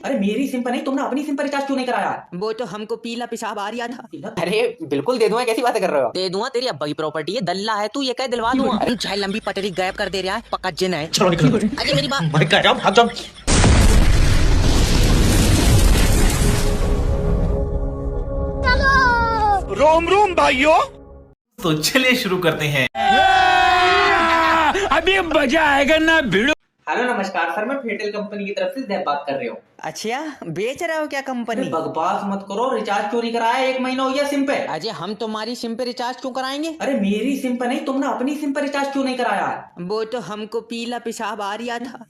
अरे मेरी सिम पर नहीं, तुमने अपनी सिम पर रिचार्ज क्यों नहीं कराया? वो तो हमको पीला पेशाब आ रहा था। अरे बिल्कुल दे दूंगा, कैसी बातें कर रहे हो? दे दूंगा, तेरी अब्बा की प्रॉपर्टी है, दल्ला है तू, ये कह दिलवा दूंगा। अरे चाहे लंबी पटरी गायब कर दे रहा है, पक्का जिन है। चलो निकलो। अरे मेरी बात मैं कह रहा हूँ भाग जाओ। रोम रोम भाइयों। तो चलिए शुरू करते हैं। अभी मजा आएगा ना भिड़ो। हेलो नमस्कार सर, मैं फेटेल कंपनी की तरफ से जय बात कर रही हूँ। अच्छा बेच रहे हो क्या कंपनी? बकवास मत करो, रिचार्ज क्यों नहीं कराया? 1 महीना हो गया सिम पे। अजय हम तुम्हारी सिम पे रिचार्ज क्यों कराएंगे? अरे मेरी सिम पे नहीं, तुमने अपनी सिम पर रिचार्ज क्यों नहीं कराया है? वो तो हमको पीला पेशाब आ रहा था।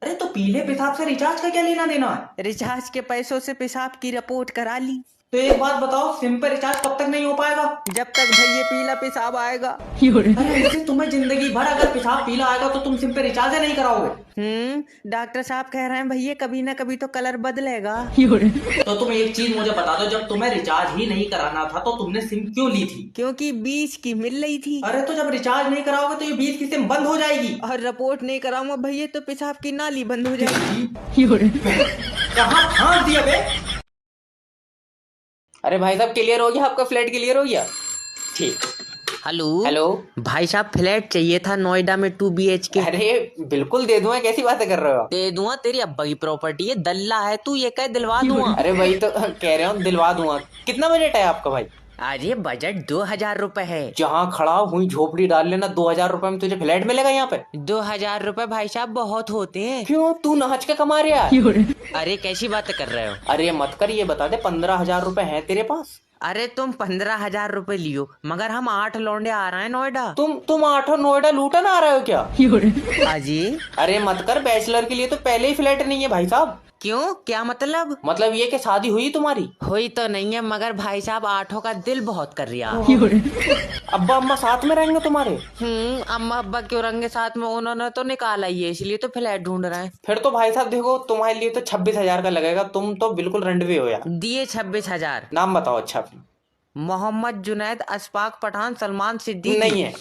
अरे तो पीले पेशाब से रिचार्ज का क्या लेना देना है? रिचार्ज के पैसों से पेशाब की रिपोर्ट करा ली। तो एक बात बताओ, सिम पे रिचार्ज कब तक नहीं हो पाएगा? जब तक भैया पीला पेशाब आएगा। अरे इससे तुम्हें जिंदगी भर अगर पेशाब पीला आएगा तो तुम सिम पे रिचार्ज ही नहीं कराओगे। डॉक्टर साहब कह रहे हैं भैया कभी ना कभी तो कलर बदलेगा। तो तुम एक चीज मुझे बता दो, जब तुम्हें रिचार्ज ही नहीं कराना था तो तुमने सिम क्यों ली थी? क्योंकि 20 की मिल रही थी। अरे तो जब रिचार्ज नहीं कराओगे तो ये 20 की सिम बंद हो जाएगी। और रिपोर्ट नहीं कराऊंगा भैया तो पेशाब की नाली बंद हो जाएगी। कहाँ फांस दिया बे? अरे भाई साहब क्लियर हो गया? आपका फ्लैट क्लियर हो गया? ठीक। हेलो हेलो भाई साहब, फ्लैट चाहिए था नोएडा में 2 BHK। अरे बिल्कुल दे दूंगा, कैसी बातें कर रहे हो? दे दूंगा, तेरी अब्बा की प्रॉपर्टी है, दल्ला है तू, ये कह दिलवा दूंगा। अरे वही तो कह रहे हो, दिलवा दूंगा। कितना बजट है आपका भाई? अरे बजट 2000 रुपए है। जहाँ खड़ा हुई झोपड़ी डाल लेना, 2000 रुपए में तुझे फ्लैट मिलेगा यहाँ पे? 2000 रुपए भाई साहब बहुत होते हैं। क्यों, तू नाच के कमा रहा है? अरे कैसी बातें कर रहे हो? अरे मत कर, ये बता दे 15,000 रुपए हैं तेरे पास? अरे तुम 15,000 रुपए लियो, मगर हम 8 लौंडे आ रहे हैं नोएडा। तुम आठों नोएडा लूटन आ रहे हो क्या? अजी अरे मत कर, बैचलर के लिए तो पहले ही फ्लैट नहीं है भाई साहब। क्यों, क्या मतलब? मतलब ये कि शादी हुई तुम्हारी? हुई तो नहीं है, मगर भाई साहब आठों का दिल बहुत कर रहा। अब्बा अम्मा साथ में रहेंगे तुम्हारे? अम्मा अब्बा क्यों रंगे साथ में, उन्होंने तो निकाला ही है, इसलिए तो फ्लैट ढूंढ रहे हैं। फिर तो भाई साहब देखो, तुम्हारे लिए तो 26,000 का लगेगा। तुम तो बिल्कुल रंडवे हो यार। दिए 26,000। नाम बताओ अच्छा। मोहम्मद जुनैद, अशफाक पठान, सलमान सिद्दीकी। नहीं है।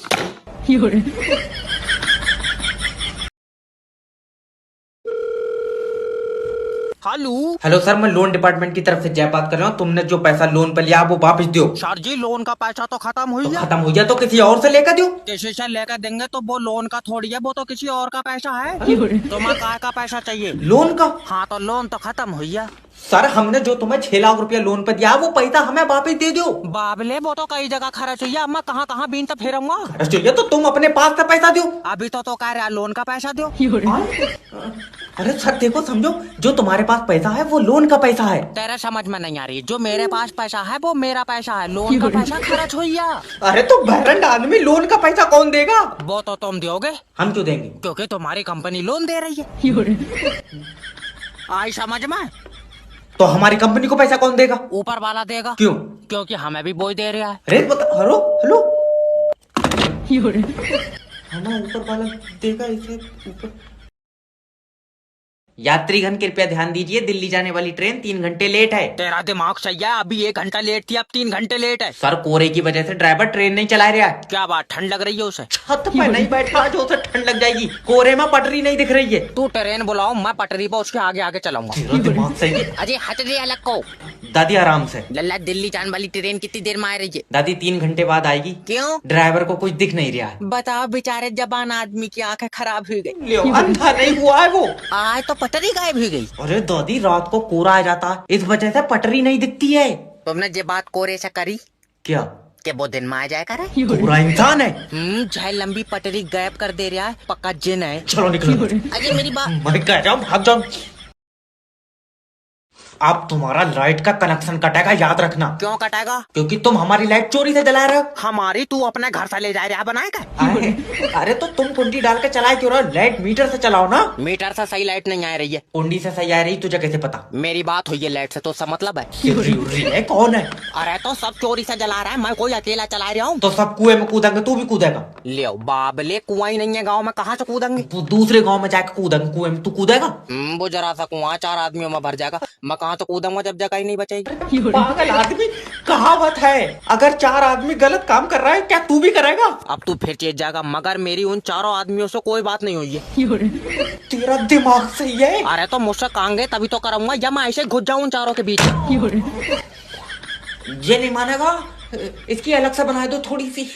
हेलो सर, मैं लोन डिपार्टमेंट की तरफ से जय बात कर रहा हूँ। तुमने जो पैसा लोन पर लिया वो वापस दो। सर जी लोन का पैसा तो खत्म हुई है। खत्म हो गया तो किसी और से लेकर दो। किसी से लेकर देंगे तो वो लोन का थोड़ी है, वो तो किसी और का पैसा है। तुम्हें काय का पैसा चाहिए? लोन का? हाँ तो लोन तो खत्म हुई है। सर हमने जो तुम्हें 6 लाख रुपया लोन पर दिया वो पैसा हमें वापस दे दो। बाबले वो तो कई जगह खर्च हुई है, मैं कहाँ कहाँ बीन तो फेरूंगा। चाहिए तो तुम अपने पास से पैसा दो। अभी तो कह रहा लोन का पैसा दो। अरे सर देखो, समझो, जो तुम्हारे पास पैसा है वो लोन का पैसा है। तेरे समझ में नहीं आ रही, जो मेरे पास पैसा है वो मेरा पैसा है, लोन का पैसा खर्च हुई है। अरे तो बहरंड आदमी, लोन का पैसा कौन देगा? वो तो तुम दोगे। हम क्यों देंगे? क्योंकि तुम्हारी कंपनी लोन दे रही है। आई समझ में? तो हमारी कंपनी को पैसा कौन देगा? ऊपर वाला देगा। क्यों? क्योंकि हमें भी बोझ दे रहा है। अरे बता, हेलो हेलो, हमें ऊपर वाला देगा इसे ऊपर। यात्रीगण कृपया ध्यान दीजिए, दिल्ली जाने वाली ट्रेन 3 घंटे लेट है। तेरा दिमाग सही है, अभी 1 घंटा लेट थी, अब 3 घंटे लेट है। सर कोहरे की वजह से ड्राइवर ट्रेन नहीं चला रहा है। क्या बात, ठंड लग रही है उसे? छत पे नहीं बैठा जो उसे ठंड लग जाएगी। कोहरे में पटरी नहीं दिख रही है। तू ट्रेन बुलाओ, मैं पटरी पर उसके आगे आगे चलाऊंगा। तेरा दिमाग सही है। अजय हट रे अलग को। दादी आराम से। लल्ला दिल्ली जाने वाली ट्रेन कितनी देर में आ रही है? दादी 3 घंटे बाद आएगी। क्यों? ड्राइवर को कुछ दिख नहीं रहा है। बताओ, बेचारे जबान आदमी की आंखें खराब हो गई। लियो, अंधा नहीं हुआ है वो। आज तो पटरी गायब हो गई। अरे दादी रात को कोहरा आ जाता, इस वजह से पटरी नहीं दिखती है। तुमने ये बात कोरे से करी क्या? कि वो दिन में आ जाया करे? पूरा इंसान है। चाहे लंबी पटरी गायब कर दे रहा है, पक्का जिन है। चलो निकलो। अजय मेरी बात। मैं कह रहा हूँ भाग जाओ। अब तुम्हारा लाइट का कनेक्शन कटेगा, याद रखना। क्यों कटेगा? क्योंकि तुम हमारी लाइट चोरी से जला रहे हो। हमारी तू अपने घर से ले जा रहा बनाएगा? अरे तो तुम कुंडी डाल के चलाए क्यों रहे हो? लाइट मीटर से चलाओ ना। मीटर से सही लाइट नहीं आ रही है। कुंडी से सही आ रही, तुझे कैसे पता? मेरी बात हुई है लाइट से, तो सब मतलब है। उर्री है, कौन है? अरे तो सब चोरी से जला रहा है, मैं कोई अकेला चला रहा हूँ? तो सब कुएं में कूदेंगे, तू भी कूदेगा? ले बाबले, कुआं ही नहीं है गाँव में, कहाँ से कूदेंगे? तू दूसरे गांव में जाके कूदेंगे, कुएं में तू कूदेगा? वो जरा सा कुआं 4 आदमियों में भर जाएगा, मैं कहाँ से कूदूंगा जब जगह ही नहीं बचेगी। पागल आदमी, कहावत है, अगर 4 आदमी गलत काम कर रहा है क्या तू भी करेगा? अब तू फिर चेत जाएगा, मगर मेरी उन चारों आदमियों से कोई बात नहीं हुई है। तेरा दिमाग सही है। अरे तो मुझसे कांगे तभी तो करूंगा, या मैं ऐसे घुस जाऊं उन चारों के बीच। ये नहीं मानेगा, इसकी अलग से बना दो थोड़ी सी।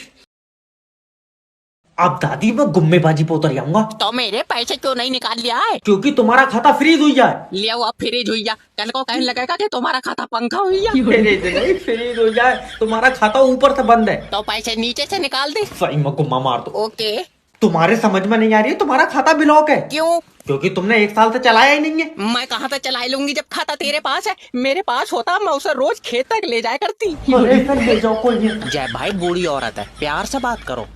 अब दादी मैं गुम्मेबाजी पे उतर जाऊंगा। तो मेरे पैसे क्यों नहीं निकाल लिया है? क्योंकि तुम्हारा खाता फ्रीज हुई जाए। लिया हुआ फ्रीज हुई जा, कल को कहने लगेगा कि तुम्हारा खाता पंखा हुई जा। फ्रीज हो जाए, तुम्हारा खाता ऊपर से बंद है। तो पैसे नीचे से निकाल दे। सही में गुम्मा मार दो। ओके। तुम्हारे समझ में नहीं आ रही है, तुम्हारा खाता ब्लॉक है। क्यों? क्योंकि तुमने 1 साल से चलाया ही नहीं है। मैं कहाँ से चला लूंगी जब खाता तेरे पास है। मेरे पास होता मैं उसे रोज खेत तक ले जाया करती। अरे फिर ले जाओ, कोई नहीं। जय भाई बूढ़ी औरत है, प्यार से बात करो।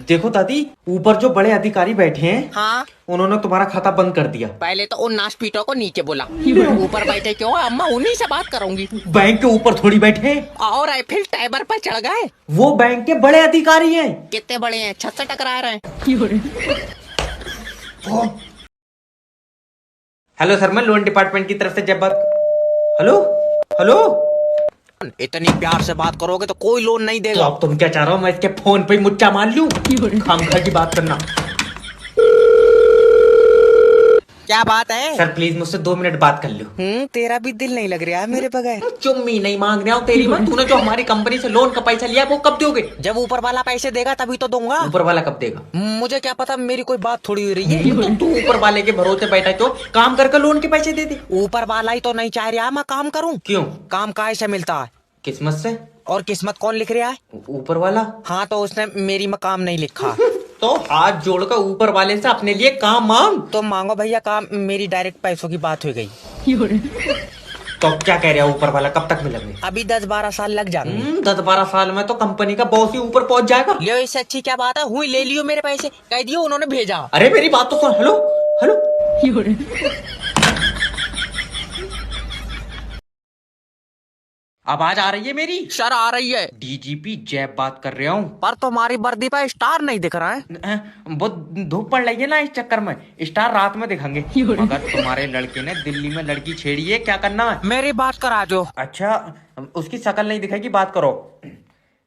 देखो दादी, ऊपर जो बड़े अधिकारी बैठे हैं, हाँ, उन्होंने तुम्हारा खाता बंद कर दिया। पहले तो उन नाशपीटों को नीचे बोला, ऊपर बैठे क्यों है? अम्मा उन्हीं से बात करूंगी। बैंक के ऊपर थोड़ी बैठे हैं। और ऐफिल टावर पर चढ़ गए। वो बैंक के बड़े अधिकारी हैं। कितने बड़े हैं? छत से टकरा रहे हैं। हेलो सर, मैं लोन डिपार्टमेंट की तरफ से जब बात। हेलो हेलो, इतनी प्यार से बात करोगे तो कोई लोन नहीं तो देगा। अब तुम क्या चाह रहे हो, मैं इसके फोन पे ही मुच्चा मार लूं? खामखा की बात करना। क्या बात है? सर प्लीज मुझसे 2 मिनट बात कर लो। तेरा भी दिल नहीं लग रहा है मेरे बगैर। चुम्मी नहीं मांग रहा हूँ तेरी माँ। तूने जो हमारी कंपनी से लोन का पैसा लिया वो कब दोगे? जब ऊपर वाला पैसे देगा तभी तो दूंगा। ऊपर वाला कब देगा? मुझे क्या पता, मेरी कोई बात थोड़ी हो रही है। तो तू ऊपर वाले के भरोसे बैठा क्यों? काम करके लोन के पैसे दे दे। ऊपर वाला ही तो नहीं चाह रहा मैं काम करूं। क्यों? काम काहे से मिलता है? किस्मत से। और किस्मत कौन लिख रहा है? ऊपर वाला। हाँ, तो उसने मेरी में काम नहीं लिखा। तो हाथ जोड़कर ऊपर वाले से अपने लिए काम मांग। तो मांगो भैया काम, मेरी डायरेक्ट पैसों की बात हो गई। तो क्या कह रहे हो, ऊपर वाला कब तक मिलेंगे? अभी 10-12 साल लग जाएंगे। 10-12 साल में तो कंपनी का बॉस ही ऊपर पहुंच जाएगा। लियो, इससे अच्छी क्या बात है? हुई ले लियो मेरे पैसे, कह दियो उन्होंने भेजा। अरे मेरी बात तो सुन। हेलो हेलो, आवाज आ रही है मेरी? सर आ रही है। डीजीपी जैब बात कर रहा हूँ। पर तुम्हारी वर्दी पे स्टार नहीं दिख रहा है। वो धूप पड़ रही है ना, इस चक्कर में स्टार रात में दिखेंगे। मगर तुम्हारे लड़के ने दिल्ली में लड़की छेड़ी है, क्या करना है? मेरी बात करा जो। अच्छा, उसकी शक्ल नहीं दिखेगी, बात करो।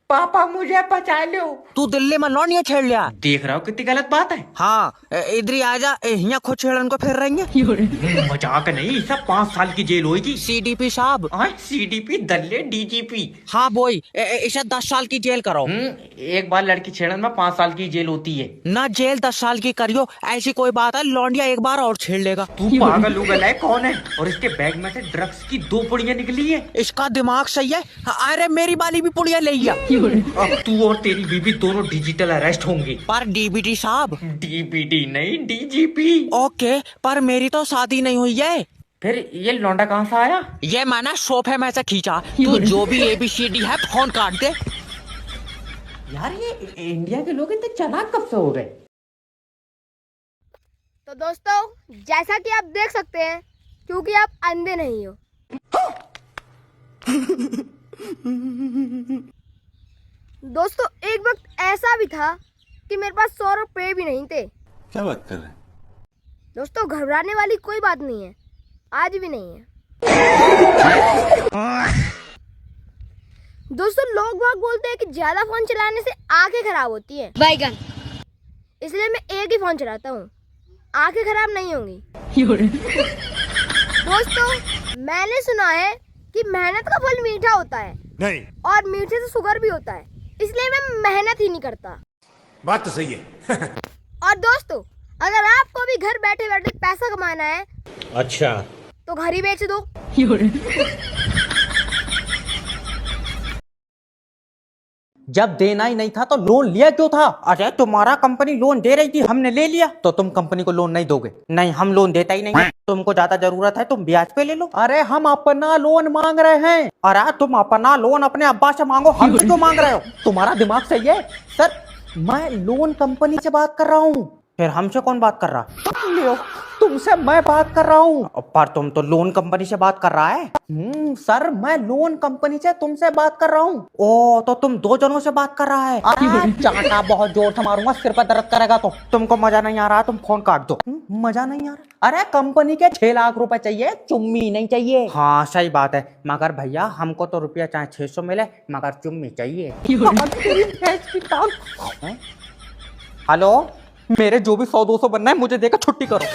पापा मुझे बचा लो। तू दिल्ली में लौंडिया छेड़ लिया। देख रहा हो कितनी गलत बात है। हाँ, इधर ही आजा, यहाँ खुद छेड़न को फिर रही है। मजाक नहीं, सब 5 साल की जेल होगी। CDP साहब। CDP दल्ले डीजीपी। हाँ बोई, इसे 10 साल की जेल करो। एक बार लड़की छेड़न में 5 साल की जेल होती है ना। जेल 10 साल की करियो, ऐसी कोई बात है? लौंडिया एक बार और छेड़ लेगा। तू पागल उगल है, कौन है? और इसके बैग में से ड्रग्स की 2 पुड़ियां निकली है। इसका दिमाग सही है। अरे मेरी वाली भी पुड़िया ले लिया। अब तू और तेरी बीबी दोनों डिजिटल अरेस्ट होंगे। पर DBT साहब। DBT नहीं, DGP। ओके, पर मेरी तो शादी नहीं हुई है। फिर ये लौंडा कहाँ से आया? ये मैंने सोफे में से खींचा। तू जो भी ABCD है फोन काट दे। यार ये इंडिया के लोग इतने चालाक कब से हो गए? तो दोस्तों, जैसा कि आप देख सकते हैं, क्योंकि आप अंधे नहीं हो, दोस्तों एक वक्त ऐसा भी था कि मेरे पास 100 रुपए भी नहीं थे। क्या बात कर रहे हैं? दोस्तों घबराने वाली कोई बात नहीं है, आज भी नहीं है। दोस्तों लोग बाग बोलते हैं कि ज्यादा फोन चलाने से आंखें खराब होती हैं। बैगन। इसलिए मैं एक ही फोन चलाता हूँ, आंखें खराब नहीं होंगी। दोस्तों मैंने सुना है कि मेहनत का फल मीठा होता है। नहीं, और मीठे से शुगर भी होता है, इसलिए मैं मेहनत ही नहीं करता। बात तो सही है। और दोस्तों अगर आपको भी घर बैठे बैठे पैसा कमाना है, अच्छा, तो घर ही बेच दो। जब देना ही नहीं था तो लोन लिया क्यों था? अरे तुम्हारा कंपनी लोन दे रही थी, हमने ले लिया। तो तुम कंपनी को लोन नहीं दोगे? नहीं, हम लोन देता ही नहीं। तुमको ज्यादा जरूरत है तुम ब्याज पे ले लो। अरे हम अपना लोन मांग रहे हैं। अरे तुम अपना लोन अपने अब्बा से मांगो, हमसे क्यों मांग रहे हो? तुम्हारा दिमाग सही है? सर मैं लोन कंपनी से बात कर रहा हूँ। फिर हमसे कौन बात कर रहा? लियो, तुमसे मैं बात कर रहा हूँ। पर तुम तो लोन कंपनी से बात कर रहा है। सर मैं लोन कंपनी से तुमसे बात कर रहा हूँ। ओ तो तुम दो जनों से बात कर रहा है। चाटा बहुत जोर से मारूंगा, सिर पर दर्द करेगा। तो तुमको मजा नहीं आ रहा, तुम फोन काट दो। मजा नहीं आ रहा? अरे कंपनी के 6 लाख रुपए चाहिए, चुम्मी नहीं चाहिए। हाँ सही बात है, मगर भैया हमको तो रुपया चाहे 600 मिले, मगर चुम्मी चाहिए। हेलो, मेरे जो भी 100-200 बनना है मुझे देकर छुट्टी करो।